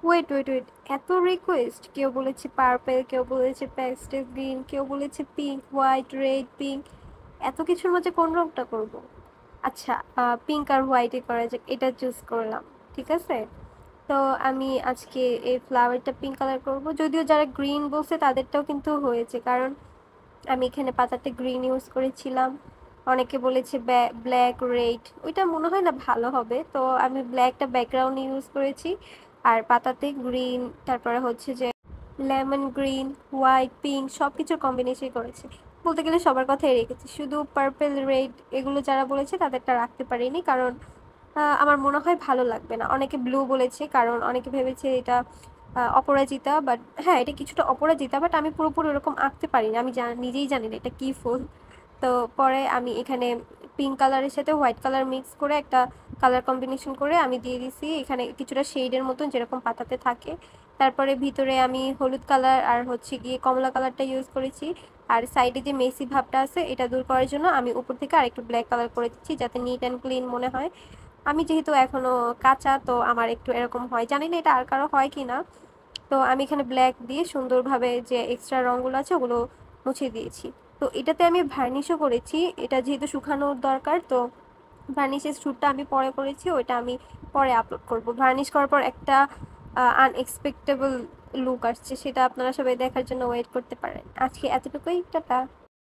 Wait wait wait, এত request! কেউ বলেছে পার্পেল, কেউ বলেছে প্যাস্টেল গ্রিন, কেউ বলেছে পিঙ্ক, হোয়াইট, রেড, পিঙ্ক। এত কিছুর মাঝে কোন রংটা করব? আচ্ছা, পিঙ্ক আর হোয়াইটে করা যাক, এটা চুজ করলাম। ঠিক আছে। তো আমি আজকে এই ফ্লাওয়ারটা পিঙ্ক কালার করব, যদিও যারা গ্রিন বলছে তাদেরটাও কিন্তু হয়েছে, কারণ আমি এখানে পাতাতে গ্রিন ইউজ করেছিলাম। অনেকে বলেছে ব্ল্যাক, রেড, ওইটা মনে হয় না ভালো হবে, তো আমি ব্ল্যাকটা ব্যাকগ্রাউন্ড ইউজ করেছি। আর পাতাতে গ্রিন, তারপরে হচ্ছে যে লেমন গ্রিন, হোয়াইট, পিঙ্ক সব কিছুর কম্বিনেশন করেছি। বলতে গেলে সবার কথাই রেখেছি, শুধু পার্পল, রেড এগুলো যারা বলেছে তাদেরটা রাখতে পারিনি, কারণ আমার মনে হয় ভালো লাগবে না। অনেকে ব্লু বলেছে, কারণ অনেকে ভেবেছে এটা অপরাজিতা, বাট হ্যাঁ এটা কিছুটা অপরাজিতা, বাট আমি পুরোপুরি ওরকম আঁকতে পারি না, আমি নিজেই জানি না এটা কী ফুল। তো পরে আমি এখানে পিঙ্ক কালারের সাথে হোয়াইট কালার মিক্স করে একটা কালার কম্বিনেশন করে আমি দিয়ে দিছি এখানে কিছুটা শেডের মতন, যেরকম পাতাতে থাকে। তারপরে ভিতরে আমি হলুদ কালার আর হচ্ছে গিয়ে কমলা কালারটা ইউজ করেছি। আর সাইডে যে মেসি ভাবটা আছে এটা দূর করার জন্য আমি উপর থেকে আরেকটু ব্ল্যাক কালার করে দিচ্ছি, যাতে নিট অ্যান্ড ক্লিন মনে হয়। আমি যেহেতু এখনো কাঁচা, তো আমার একটু এরকম হয়, জানি না এটা আর কারো হয় কি না। তো আমি এখানে ব্ল্যাক দিয়ে সুন্দরভাবে যে এক্সট্রা রঙগুলো আছে ওগুলো মুছে দিয়েছি। তো এটাতে আমি ভার্নিশও করেছি, এটা যেহেতু শুকানোর দরকার, তো ভার্নিশের শ্যুটটা আমি পরে করেছি, ওইটা আমি পরে আপলোড করব। ভার্নিশ করার পর একটা আনএক্সপেক্টেবল লুক আসছে, সেটা আপনারা সবাই দেখার জন্য ওয়েট করতে পারেন। আজকে এতটুকুই, টাটা।